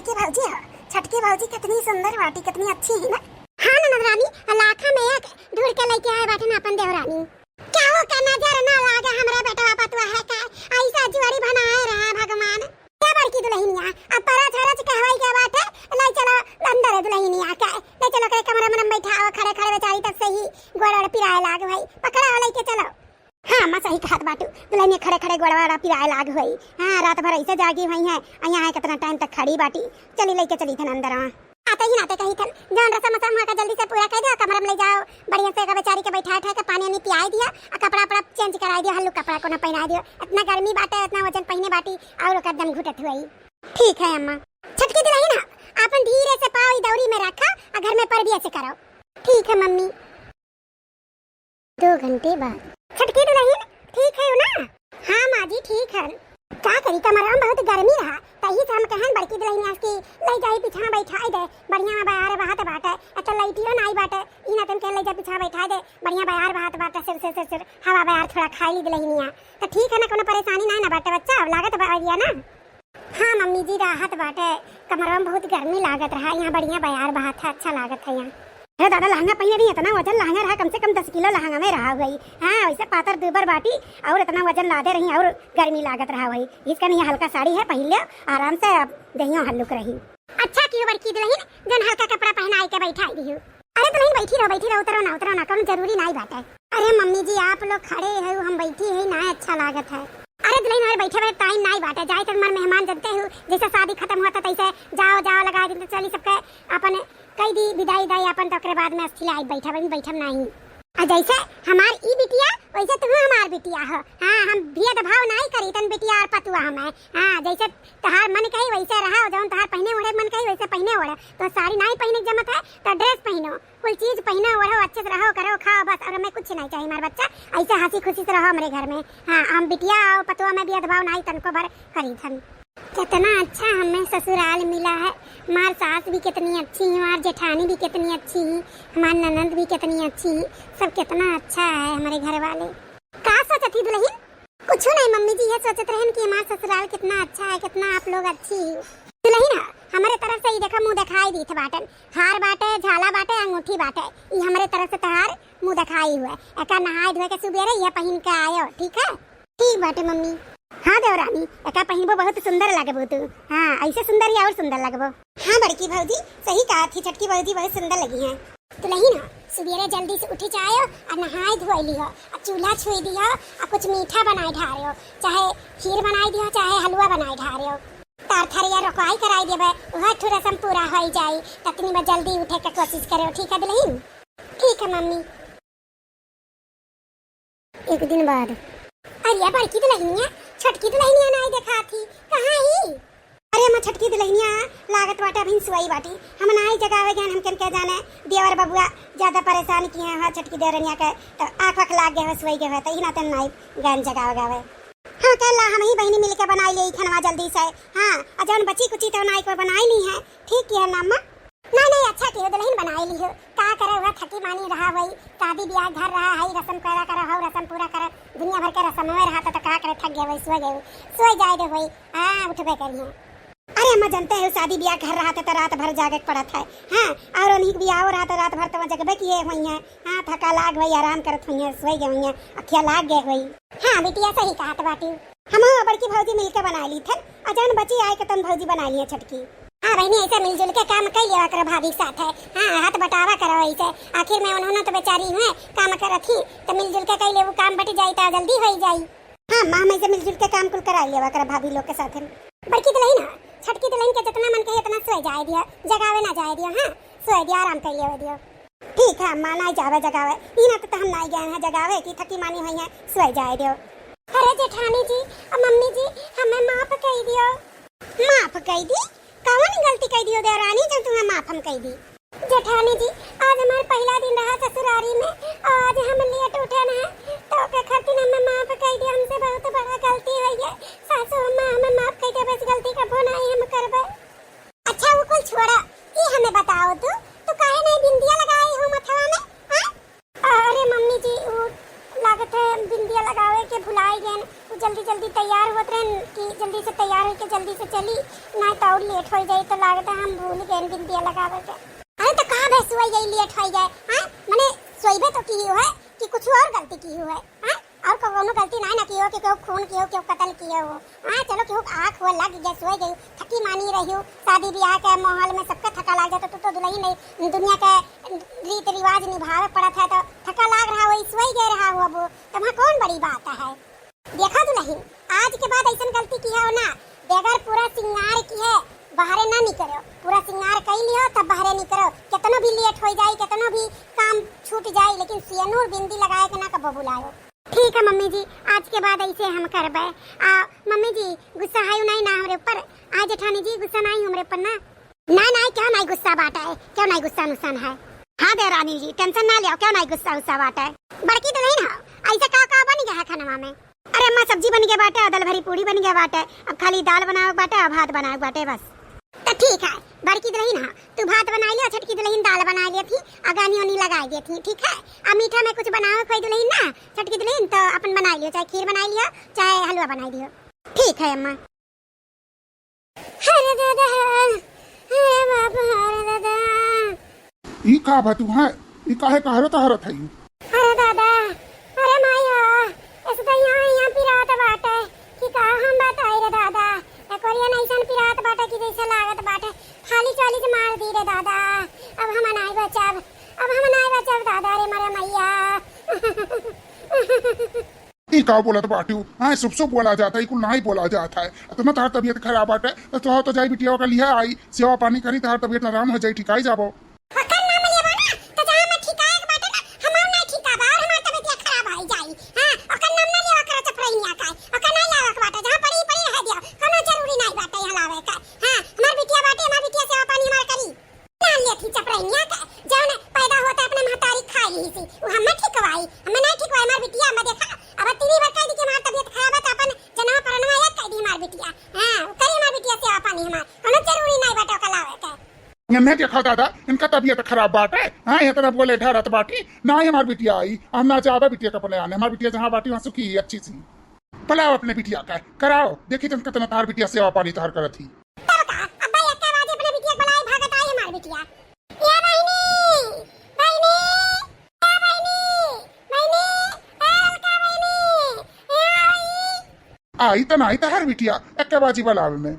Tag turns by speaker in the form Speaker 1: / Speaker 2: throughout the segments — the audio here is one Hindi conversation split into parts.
Speaker 1: बड़की भौजी है। छटकी भौजी कितनी सुंदर बाटी, कितनी अच्छी है ना। हाँ ननद रानी, लाखा में एक ढूंढ के लेके आए बाटे अपन देवरानी। क्या हो का नजर ना लागे हमरा बेटवा पतवा है का ऐसा जुआरी बनाए रहा भगवान। क्या बड़की दुल्हनिया अब परा छरच कहवाई के बाटे ले चलो अंदर दुल्हनिया का ले चलो के कमरे में बैठाओ, खड़े खड़े बेचारी तब से ही गोड़ पिराए लाग भाई, पकड़ा लेके चलो। हाँ मैं सही कहत बाटू, दुल्हनिया खड़े खड़े गोड़वाड़ा पिराए लाग होई। हाँ रात भर ऐसे जागी हुई है, यहाँ है कितना टाइम तक खड़ी बाटी। चली लेके चली थन अंदर। आते ही नाते कही थन जान रसम मसम का जल्दी से पूरा कर दो, कमरे में ले जाओ बढ़िया से बेचारी के बैठा के पानी वानी पियाई दिया, कपड़ा अपना चेंज कराई दिया, हल्लू कपड़ा को ना पहना दियो। इतना गर्मी बाटे, इतना वजन पहने बाटी और कदम घुटत हुई। ठीक है अम्मा। छटकी दुल्हन अपन धीरे से पाव दौरी में रखा और घर में पर भी ऐसे करो। ठीक है मम्मी। 2 घंटे बाद। छटकी दुल्हन ठीक है ना? हाँ माँ जी ठीक है। क्या करी कमरा में बहुत गर्मी रहा, तही से हम कहन बड़की दुल्हन की ले जाई पीछा बैठाई दे, बढ़िया में बाहर बहात बाटे तो लाइटियो नहीं बाटे, ई ना तन के ले जा पीछा बैठाई दे, बढ़िया बाहर बहात बाटे, सिर हवा बाहर थोड़ा खाई ली दुल्हनिया तो ठीक है ना, कोनो परेशानी नहीं ना बाटे बच्चा, लागत बारिया ना। हाँ मम्मी जी राहत बाटे, कमरा में बहुत गर्मी लागत रहा, यहाँ बढ़िया बाहर बहात है, अच्छा लागत है यहाँ। अरे दादा लहंगा पहने नहीं, इतना वजन लहंगा रहा, कम से कम 10 किलो लहंगा में रहा हुई। हाँ वैसे पातर दुबर बाटी और इतना वजन लादे रही और गर्मी लागत रहा हुई। इसका नहीं हल्का साड़ी है, पहन लियो आराम से, अब दहियों हल्लुक रही। अच्छा क्यों बड़की दुल्हन जन हल्का कपड़ा पहनाई के बैठाई दी। अरे दुल्हन बैठी रहो, उतरो ना, कौन जरूरी नहीं बात है। अरे मम्मी जी आप लोग खड़े है, हम बैठी है ना, अच्छा लागत है। अरे दुल्हन और बैठे हुए टाइम नहीं बाटे, जाए तक मन मेहमान जनते हो, जैसे शादी खत्म होता तैसे जाओ लगा दिन चली सबके अपन कई दी विदाई दाई अपन तो बाद में अस्थि लाई बैठम नहीं। और जैसे हमार ई बिटिया वैसे तुम हमार बिटिया हो। हाँ हम भेदभाव नहीं करी, तन बिटिया और पतुआ हमें। हाँ जैसे तहार मन कही वैसे रहा, जौन तहार पहने ओढ़े मन कही वैसे पहने ओढ़े, तो साड़ी नहीं पहने जमत है तो ड्रेस पहनो, कोई चीज पहनो ओढ़ो, अच्छे से रहो करो खाओ बस, और हमें कुछ नहीं चाहिए हमारा बच्चा, ऐसे हंसी खुशी से रहो हमारे घर में। हाँ हम बिटिया और पतुआ में भेदभाव नहीं तनको भर करी थन। कितना अच्छा हमें ससुराल मिला है, हमार सास भी कितनी अच्छी है, हमार जेठानी भी कितनी अच्छी है, हमार ननद भी कितनी अच्छी है, सब कितना अच्छा है हमारे घर वाले। का सोचत थी दुल्हन? कुछ नहीं मम्मी जी, ये सोचत रहन कि हमार ससुराल कितना अच्छा है, कितना आप लोग अच्छी है। दुल्हन हमारे तरफ से ही देखा मुंह दिखाई दी थे बाटन, हार बाटे, झाला बाटे, अंगूठी बाटे, ये हमारे तरफ से तहार मुंह दिखाई हुआ। एका नहाय धोए के सुबेरे ये पहन के आयो, ठीक है? ठीक बाटे मम्मी। हाँ देवरानी एका पहिनबो बहुत सुंदर लगबो तू। हाँ ऐसे सुंदर या और सुंदर लगबो। हाँ बड़की भौजी सही कहा थी, छटकी भौजी बहुत सुंदर लगी हैं। दुल्हन सुबेरे जल्दी से उठी जाओ और नहाय धोई लियो, और चूल्हा छुई दियो, और कुछ मीठा बनाए ढारियो, चाहे खीर बनाई दियो चाहे हलवा बनाए ढारियो, तार थरिया रखवाई कराई देबे, वह थोड़ा रसम पूरा हो जाई, ततनी में जल्दी उठे के कोशिश करो, ठीक है दुल्हन? ठीक है मम्मी। 1 दिन बाद। अरे बड़की दुल्हनिया छटकी दुल्हनिया नहीं देखा थी, कहाँ ही? अरे मैं छटकी दुल्हनिया लागत बाटा भी सुई बाटी, हम नाई जगावे ज्ञान हम के जाने, देवर बबुआ ज्यादा परेशान किए हैं छटकी देवरनिया के, तो आँख लाग गए सुई गए तो ही ना तन नाई ज्ञान जगावे गावे। हाँ कल हम ही बहनी मिलके बनाई ले खनवा जल्दी से। हाँ अजन बची कुची तो नाई को बनाई नहीं है, ठीक किया ना अम्मा? नहीं अच्छा किया दुल्हन बनाई ली हो, का करे हुआ थकी मानी रहा वही, शादी ब्याह घर रहा है, रस्म करा हो, रस्म पूरा कर, दुनिया भर के रस्म में रहा तो का करे, थक गए वही, सोए जाए दे वही। हाँ उठबे करिए। अरे मैं जानते हैं शादी ब्याह घर रहा तो रात भर जागे पड़ा था। हाँ और उन्हीं ब्याह रहा तो रात भर तो जगबे किए हुई है। हाँ थका लाग हुई, आराम करत हुई है, सोई गई है, अखिया लाग गए हुई। हाँ बिटिया सही कहा बाटी, हम बड़की भौजी मिलकर बना ली थन, अजान बची आए के तन भौजी बना ली है छटकी। हाँ बहनी ऐसे मिलजुल के काम कर लिया करो भाभी के साथ है। हाँ हाथ बटावा करो ऐसे, आखिर में उन्होंने तो बेचारी है काम कर रखी, तो मिलजुल के कर ले, वो काम बट जाई तो जल्दी हो जाई। हाँ माँ मैं से मिलजुल के काम कुल करा लिया करो भाभी लोग के साथ। बड़की दुल्हन छटकी दुल्हन के जितना मन कहे इतना सोए जाए दिया, जगावे ना जाए दिया। हाँ सोए दिया, आराम कर लिया दियो, ठीक है माँ नहीं जावे जगावे, इना तो हम नहीं गए हैं जगावे की थकी मानी हुई है, सोए जाए दियो। अरे जेठानी जी और मम्मी जी हमें माफ कर दियो। माफ कर दी? कौन गलती कर दियो देवरानी जब तुम्हें माफ हम कर दी? जेठानी जी आज हमारा पहला दिन रहा ससुरारी में, आज हम लेट उठे ना तो के खातिर हमें माफ कर दिया, हमसे बहुत बड़ा गलती हुई है, सासू अम्मा हमें माफ कर दे, बस गलती का भो नहीं हम करबे। अच्छा वो कुल छोड़ा, ये हमें बताओ तू काहे नहीं बिंदिया लगाई हो मथवा में? हां अरे मम्मी जी वो लागत है बिंदिया लगावे के भुलाई गए, वो जल्दी जल्दी तैयार होत रहे कि जल्दी से तैयार होके जल्दी से चली, ना तो और लेट हो जाए तो लागता हम भूल गए बिंदिया लगावे के। अरे तो कहां बे सुई गई लेट हो जाए, हां माने सोइबे तो की है कि कुछ और गलती की है, हां और कोनो गलती ना ना कियो कि केहू खून कियो केहू कत्ल कियो हो, हां चलो केहू आंख हो लग गया सोई गई, थकी मानी रही हो, शादी ब्याह के माहौल में सबका थका लग जाता तो दुल्हन नहीं दुनिया का रीत रिवाज निभावे पड़ा था तो थका लग रहा हो सोई गए रहा हो, अब तुम्हां कौन बड़ी बात है। देखा दुल्हन आज के बाद ऐसा गलती की है ना, बगैर पूरा श्रृंगार की है बाहरे ना निकलो, पूरा श्रृंगार कर लियो तब बाहरे निकलो, कितना भी लेट हो जाए कितना भी काम छूट जाए लेकिन सियनूर बिंदी लगाए के ना कबो बुलायो। ठीक है मम्मी जी, आज के बाद ऐसे हम करबे। मम्मी जी गुस्सा है नहीं ना हमरे ऊपर, आज जेठानी जी गुस्सा नहीं हमरे ऊपर ना, ना ना क्यों नहीं गुस्सा बाटा है, क्यों नहीं गुस्सा नुकसान है। हाँ दे रानी जी टेंशन ना लियो, क्यों नहीं गुस्सा गुस्सा बाटा है, बड़की तो नहीं ना ऐसा का बन गया है खाना में। अरे अम्मा सब्जी बन गया बाटे, दाल भरी पूरी बन गया बाटे, अब खाली दाल बनाओ बाटे अब भात बनाओ बाटे बस। तो ठीक है बड़की दुल्हन हाँ तू भात बना लिया, छटकी दुल्हन दाल बना ली थी, अगानी ओनी लगा दी थी, ठीक है। अब मीठा में कुछ बनाओ कोई दुल्हन ना, छटकी दुल्हन तो अपन बना लियो, चाहे खीर बना लियो चाहे हलवा बना लियो, ठीक है अम्मा। अरे दादा अरे बाबा अरे दादा
Speaker 2: ई का बा तू है ई काहे कहरत हरत है।
Speaker 1: अरे दादा अरे माया ऐसे तो यहाँ पिरात बाटे कि का हम बताई रे दादा, कोरिया नैसन पिरात बाटे कि जैसे लागत बाटे खाली चाली से मार दी रे दादा, अब हम नहीं बचाब, अब हम नहीं बचाब दादा रे मरे मैया।
Speaker 2: ई का बोलत बाटू हां सुब सुब बोला जाता है, कुल नहीं बोला जाता है। इतना तार तबीयत खराब बाटे तो जाई बिटिया का लिया आई सेवा पानी करी तार तबीयत आराम हो जाई, ठिकाई जाबो। मैं देखा दादा इनका तबीयत खराब बाटे, हाँ इतना बोले ढरत बाटी ना ही हमारी बिटिया आई, हम ना चाहबे बिटिया का पले आने, हमारी बिटिया जहाँ बाटी वहाँ सुखी अच्छी सी। पलाओ अपने बिटिया का कराओ, देखी तुम कितना तार बिटिया सेवा पानी तार करत थी। आई तो नहीं हर बिटिया एक बाजी बलावे में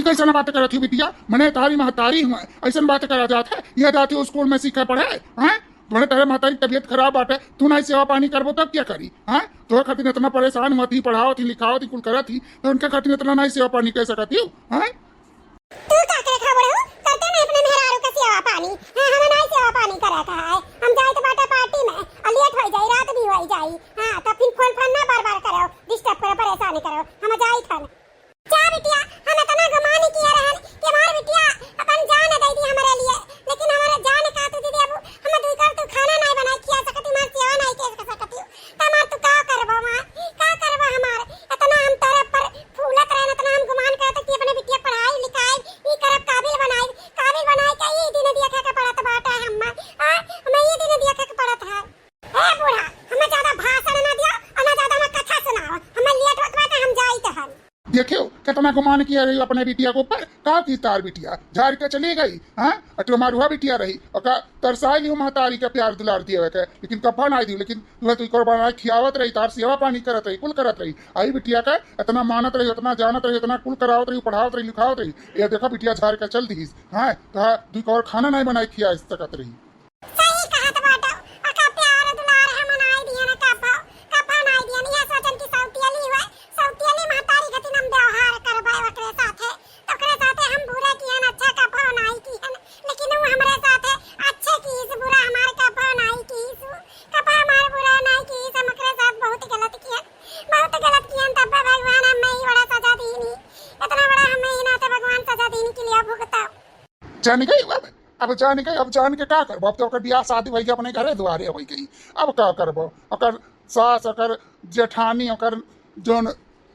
Speaker 2: कैसा बात करत थी बिटिया, मैंने तारी महतारी हुआ ऐसा बात करा जाता है, यह जाती स्कूल में सीखा पढ़े हैं, तुम्हारे तेरे महतारी तबीयत खराब बाटे तू नहीं सेवा पानी करबो तब क्या करी, हाँ तो खातिर इतना परेशान हुआ थी, पढ़ाओ थी लिखाओ थी कुल करा थी तो उनके खातिर इतना नहीं सेवा पानी कैसे करती हूँ।
Speaker 1: तू का करे खबर हो करते नहीं अपने मेहरारू का सेवा पानी, हम नहीं सेवा पानी करत है, हम जाए तो बाटा पार्टी में लेट हो जाई रात भी हो जाई, हां तो फिर फोन ना बार-बार करो डिस्टर्ब करो परेशान करो, हम जाई थन जा बिटिया। हम इतना गुमान किया रहन कि हमार बिटिया अपन जान दे दी हमारे लिए, लेकिन हमारा जान का तू दीदी अब हम दुई कर तू खाना नहीं बना किया सकती, मां सेवा नहीं कर सकती, तमार तू का करबो मां का करबो, हमार इतना हम तेरे पर फूलत रहन, इतना हम गुमान करत कि अपने बिटिया पढ़ाई लिखाई ई करब काबिल बनाई का ये दिन दिया के पढ़त बाटा है, हम ये दिन दिया के पढ़त है। ए बूढ़ा हमें ज्यादा भाषण ना दियो और ना ज्यादा मत कथा सुनाओ, हमें लेट होत बा हम जाई त हम
Speaker 2: देखियो कितना गुमान किया रही अपने बिटिया के ऊपर, का की तार बिटिया झाड़ के चली गई, हाँ अटो मारुआ बिटिया रही और का तरसाई लियो महतारी का प्यार दुलार दिए के, लेकिन कफा ना दी, लेकिन तू कर बना खियावत रही तार सेवा पानी करत रही कुल करत रही, आई बिटिया का इतना मानत रही इतना जानत रही इतना कुल करावत रही पढ़ावत रही लिखावत रही, ये देखा बिटिया झाड़ के चल दी, हाँ तो तू और खाना नहीं बनाई खिया इस तकत रही।
Speaker 1: सही कहत बाटा का प्यार दुलार हम नाई दिया ना कफा नहीं दिया, ये सोचन की सौतिया ली हुआ लिया भुगता।
Speaker 2: जान गई अब जान गई, अब जान के का करबो? अब तो ओकर बियाह शादी भई अपने घरे दुआरे हो गई, अब का करबो? ओकर सास, ओकर जेठानी, ओकर जोन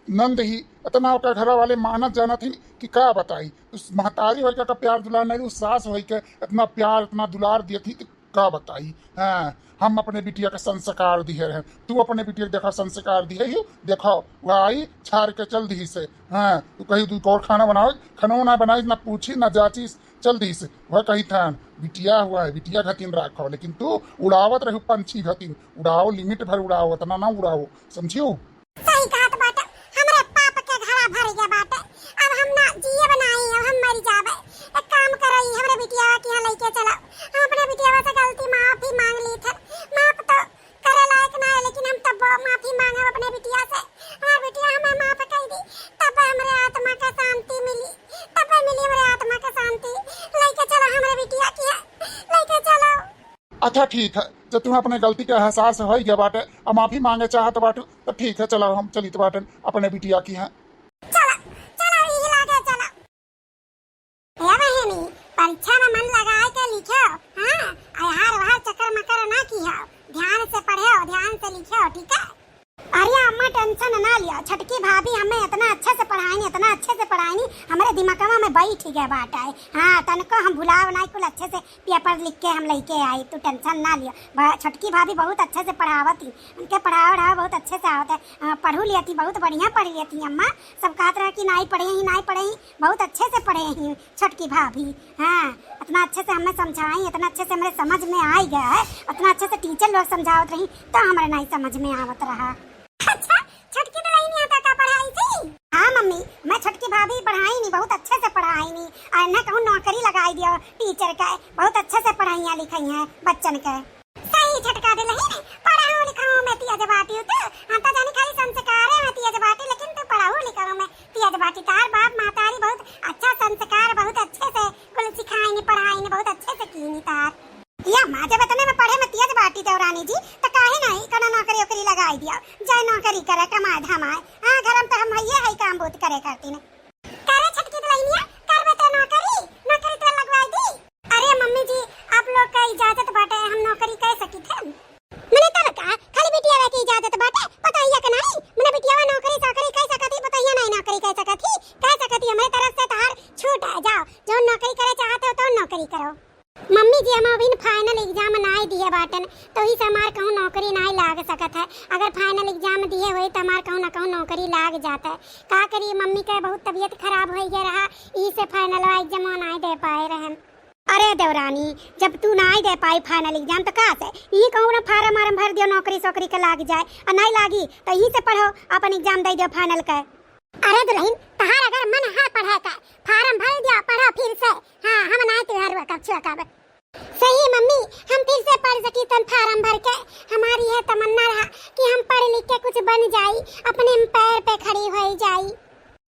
Speaker 2: नंद ही इतना ओकर घर वाले मानत जानत ही कि का बताई। उस महतारी होई का प्यार दुलार नहीं, उस सास होई के इतना प्यार इतना दुलार दिए थी, का बताई। हाँ, हम अपने बिटिया के संस्कार दिए रहे, तू अपने बिटिया के देखा संस्कार दिए ही, देखो वह आई छाड़ के चल दी से। हाँ, तू कही तू और खाना बनाओ, खाना ना बनाई, ना पूछी ना जाची, चल दी से। वह कही था बिटिया हुआ है, बिटिया घतीन राखो, लेकिन तू उड़ावत रही पंछी घतीन। उड़ाओ, लिमिट भर उड़ाओ, इतना ना उड़ाओ, समझियो।
Speaker 1: सही कहत बाटे, हमरे पाप के घड़ा भर गया बाटे। अब हम ना जिए बनाई, अब हम मर जाबे। एक काम करई, हमरे बिटिया के यहाँ लेके चला। हम अपने बिटिया से गलती माफी मांग ली थी। माफ तो करे लायक ना है, लेकिन हम तब माफी मांगे अपने बिटिया से। हमार बिटिया हमें माफ कर दी, तब हमरे आत्मा का शांति मिली, तब मिली हमरे आत्मा का शांति। लेके चलो हमरे बिटिया की, लेके चलो।
Speaker 2: अच्छा ठीक है, जब तुम्हें अपने गलती के एहसास हो गया बाटे और माफी मांगे चाहत बाटू, तो ठीक है, चलो हम चलित बाटन अपने बिटिया की हैं।
Speaker 1: चलो चलो, यही लागे चलो। या बहनी, परीक्षा में मन लगाए के लिखो। हाँ, हर बार चक्कर मकर ना किया, ध्यान से पढ़ो, ध्यान से लिखो, ठीक है? अरे अम्मा टेंशन ना लिया, छटकी भाभी हमें इतना अच्छे से पढ़ाई, इतना अच्छे से पढ़ाई, हमारे दिमागवा में बैठ गया बात है। हाँ, तनको हम भुलाव नहीं, कुल अच्छे से पेपर लिख के हम लेके आई, तू टेंशन ना लिया। छटकी भाभी बहुत अच्छे से पढ़ावती, उनके पढ़ावा बहुत अच्छे से आवत है। पढ़ू लिया, बहुत बढ़िया पढ़ लिया थी अम्मा। सब कहते रहे कि नहीं पढ़े ही, नहीं पढ़े ही, बहुत अच्छे से पढ़े ही छटकी भाभी। हाँ, इतना अच्छे से हमें समझाई, इतना अच्छे से हमारे समझ में आ गया है, इतना अच्छे से टीचर लोग समझावत रही, तो हमारे नहीं समझ में आवत रहा। अच्छा, छटकी तो नहीं आता का पढ़ाई थी? हाँ मम्मी, मैं छटकी भाभी पढ़ाई नहीं, बहुत अच्छे से पढ़ाई नहीं, और न कहूँ नौकरी लगाई दिया टीचर का, बहुत अच्छे से पढ़ाइयाँ लिखाई हैं बच्चन के। सही झटका दे नहीं, पढ़ाऊँ लिखाऊँ मैं तिया जबाटी हूँ, तो हम तो जानी खाली संस्कार है मैं तिया जबाटी, लेकिन तू पढ़ाऊँ लिखाऊँ मैं तिया जबाटी। तार बाप मातारी बहुत अच्छा संस्कार, बहुत अच्छे से कुल सिखाई पढ़ाई, बहुत अच्छे से की तार। या माँ जब इतने में पढ़े में तेज बाटी देवरानी जी, तो काहे नहीं कना नौकरी ओकरी लगाई दिया, जाए नौकरी करे, कमाए धमाए। हाँ, घर में तो हम है काम बहुत करे करती ने। करे छटकी दलैनिया, करबे तो नौकरी तो लगवाई दी। अरे मम्मी जी, आप लोग का इजाजत बाटे, हम नौकरी कर सकी थे। मैंने तब कहा खाली बिटिया की इजाजत बाटे, पता ही कि नहीं मैंने बिटिया नौकरी कर सकती, पता ही नहीं नौकरी कर सकती हमारी तरफ से तार छूट है। जाओ, जो नौकरी करे चाहते हो तो नौकरी करो। मम्मी जी, हम अभी फाइनल एग्जाम नहीं दिए बाटन, तो ही से हमार कहूँ नौकरी नहीं लाग सकत है। अगर फाइनल एग्जाम दिए हुए तो हमार कहूँ ना कहूँ नौकरी लाग जाता है। का करिए, मम्मी का बहुत तबीयत खराब हो गया रहा, इसे फाइनल एग्जाम नहीं दे पाए रहे। अरे देवरानी, जब तू नहीं दे पाई फाइनल एग्जाम तो का से ये कहूँ ना फार्म वार्म भर दियो, नौकरी सोकरी के लाग जाए, और नहीं लागी तो यही से पढ़ो, अपन एग्जाम दे दियो फाइनल का। अरे दुल्हन, तहार अगर मन है पढ़े का, फार्म भर दिया, पढ़ो फिर से। हाँ, हम नहीं तुहार कक्षा का। सही मम्मी, हम फिर से पढ़ सकी तन फार्म भर के। हमारी यह तमन्ना रहा कि हम पढ़ लिख के कुछ बन जाई, अपने पैर पे खड़ी हो जाई।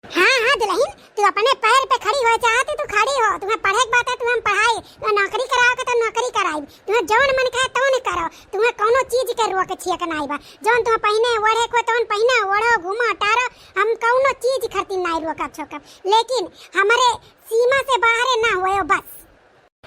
Speaker 1: हाँ दुल्हन, तू अपने पैर पे खड़ी हो चाहती, तू खड़ी हो, तुम्हें पढ़े की बात है, तुम्हें पढ़ाई, तो नौकरी कराओगे तो नौकरी कराई, तुम्हें जौन मन कहे तौन करो, तुम्हें कोनो चीज के रोक छिए के नहीं बा, जौन तुम्हें पहने ओढ़े को तौन पहने ओढ़ो, घूमो टारो, हम कोनो चीज खरती नहीं रोका छोका, लेकिन हमारे सीमा से बाहर ना हुए बस।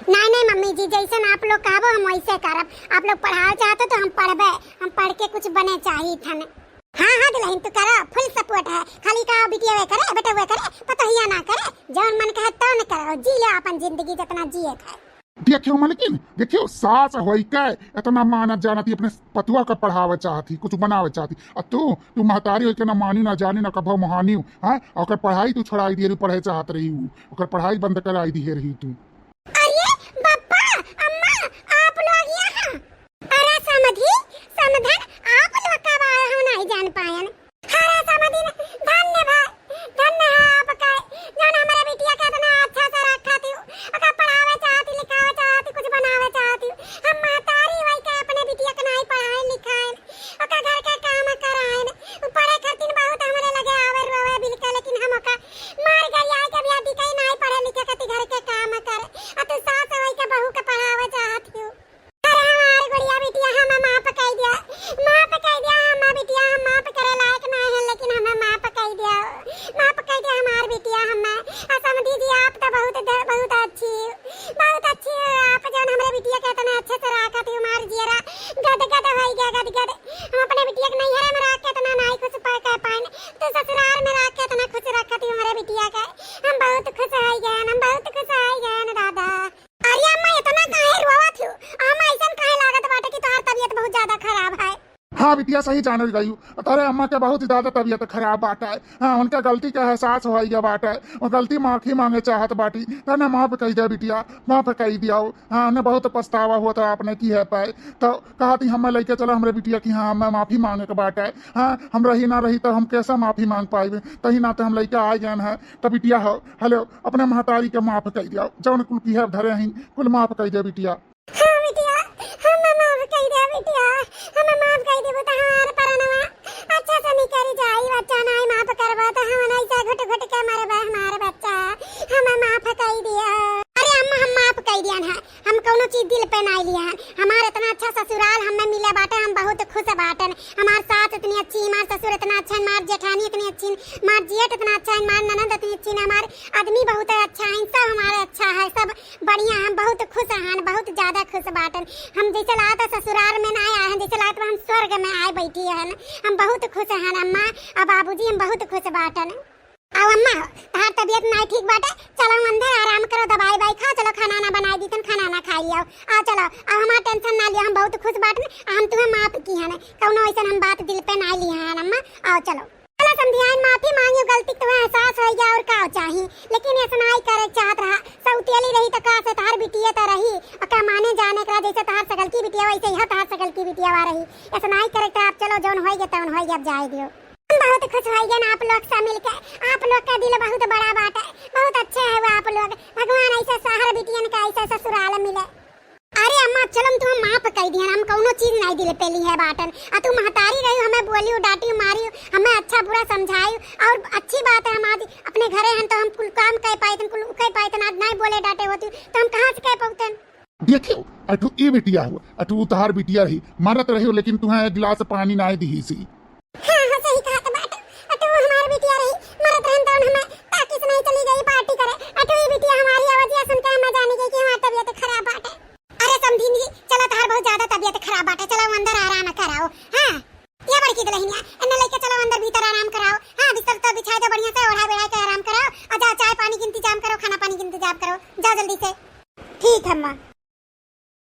Speaker 1: नहीं मम्मी जी, जैसे आप लोग कहबो हम वैसे करब। आप लोग पढ़ाओ चाहते तो हम पढ़बे, हम पढ़ के कुछ बने चाहिए थन। हाँ दुल्हन, तू करो, फुल सपोर्ट है। खाली का बिटिया वे करे, बेटा वे करे, पतोहिया ना करे, जौन मन कहे तो न करो, जी लो अपन जिंदगी जितना जिए थे।
Speaker 2: देखियो मालकिन, देखियो सास होई के इतना मानत जानती, अपने पतुआ का पढ़ावे चाहती, कुछ बनावे चाहती, और तू महतारी होई के ना मानी ना जानी ना कभो मोहानी। हाँ, और पढ़ाई तू छोड़ाई दिए, पढ़े चाहत रही, ओकर पढ़ाई बंद कराई दी रही तू।
Speaker 1: पापा, अम्मा, आप लोग यहाँ? अरे समधन, आप लोग कब आए हो नहीं जान पायन। अरे समधन, धन्यवाद आपका, जो हमारा बिटिया का इतना अच्छा से रखा थी, अगर पढ़ावे चाहती, लिखावे चाहती, कुछ बनावे चाहती। हम महतारी वही के अपने बिटिया का नहीं पढ़ाए लिखाए, ओका घर का काम कराए, पढ़े खातिर बहुत हमारे लगे आवे रोवे बिल्कुल, लेकिन हम ओका मार गई आए के बिया दिखाई नहीं पढ़े लिखे खातिर घर के काम करे।
Speaker 2: हाँ बिटिया सही जान गई। तारे अम्मा के बहुत ज्यादा तबीयत खराब बाटा है। हाँ उनका गलती का एहसास हो गया बाटा है और गलती माफी मांगे चाहत बाटी। तने माफ कही दे बिटिया, माफ कही दिया। हाँ उन्हें बहुत पछतावा हुआ था आपने की है पाए तो कहा थी हमें लेके चलो हमरे बिटिया की। हाँ हमें माफी मांगे के बाटा है। हाँ हम रही ना रही तो हम कैसा माफी मांग पाए, तही ना तो हम लेके आ गए हैं। तो बिटिया हो हेलो अपने महतारी के माफ कही दिया, जौन कुल की है धरे हैं कुल माफ कही दे बिटिया।
Speaker 1: हाँ बिटिया हम माफ कही दे बिटिया, हम माफ कही देबो त हमार परनवा अच्छा से निकल जाई। बच्चा नहीं माफ करबो त हम नहीं से घुट घुट के मरबे हमार बच्चा। हम माफ कही दिया। अरे अम्मा हम माफ कही दिया है, हम कोनो चीज दिल पे नहीं लिया है। हमार इतना अच्छा ससुराल हमें मिला बाटे, हम बहुत खुश बाटन। हमार सास इतनी अच्छी, हमार ससुर इतना अच्छा, हमार जेठानी इतनी अच्छी, हमार जेठ इतना अच्छा, हमार ननद इतनी अच्छी, हमार आदमी बहुत अच्छा है, सब हमारे अच्छा है, सब बढ़िया। हम बहुत खुश हैं, बहुत ज्यादा खुश बाटन। हम जैसे लाता ससुराल में ना आए हैं, जैसे लाता हम स्वर्ग में आए बैठी है। हम बहुत खुश हैं अम्मा और बाबूजी, हम बहुत खुश बाटन। आओ अम्मा तार तबीयत नहीं ठीक बाटे, चलो अंदर आराम करो, दवाई बाई खा, चलो खाना ना बनाई दी तुम खाना ना खाई आओ। आओ चलो अब हमारा टेंशन ना लियो, हम बहुत खुश बाटन। हम तुम्हें माफ की है, कौनो ऐसा हम बात दिल पे नहीं ली है अम्मा। आओ चलो चलो समझियान, माफी मांगियो, गलती तुम्हें एहसास हो गया और का चाहिए, लेकिन ऐसा नहीं करे चाहत रहा। सौतेली रही तो का से तार बिटिया तो रही और का माने जाने का जैसे तार सकल की बिटिया वैसे ही तार सकल की बिटिया वा रही। ऐसा नहीं करे तो आप चलो जौन होई गया तौन होई गया, अब जाए दियो। हम बहुत खुश हो गए आप लोग से मिलकर, आप लोग का दिल बहुत बड़ा बात है, बहुत अच्छे है वो आप लोग। भगवान ऐसा शहर बिटियन का ऐसा ससुराल मिले। अरे अम्मा चलो तुम माफ कर दिया, हम कोनो चीज नहीं दिल पे ली है बाटन। और तुम महतारी रही हमें बोलियो डांटी मारी, हमें अच्छा बुरा समझाई और अच्छी बात है। हमारी अपने घरे हैं तो हम कुल काम कह पाए, कुल कह पाए, आज नहीं बोले डांटे होती तो हम कहाँ से कह पाते।
Speaker 2: देखियो अटू ए बिटिया हो, अटू तहार बिटिया रही मारत रही हो, लेकिन तुम्हें एक गिलास पानी ना दी सी।
Speaker 1: हाँ हाँ सही कहा तो बात। अटू हमारी बिटिया रही मरत रहन तो हमें ताकि से नहीं चली गई पार्टी करे। अटू ये बिटिया हमारी आवाज सुन के हमें जाने गई कि हमारी तबीयत खराब बाटे। अरे समझी नहीं, चलो तार बहुत ज्यादा तबीयत खराब बाटे, चलो अंदर आराम कराओ। हाँ ये बड़की दुल्हनिया इन्हें लेके चलो अंदर भीतर आराम कराओ। हाँ बिस्तर तो बिछाए दो बढ़िया से, ओढ़ा बिढ़ा के आराम कराओ और जाओ चाय पानी की इंतजाम करो, खाना पानी की इंतजाम करो, जाओ जल्दी से। ठीक है माँ।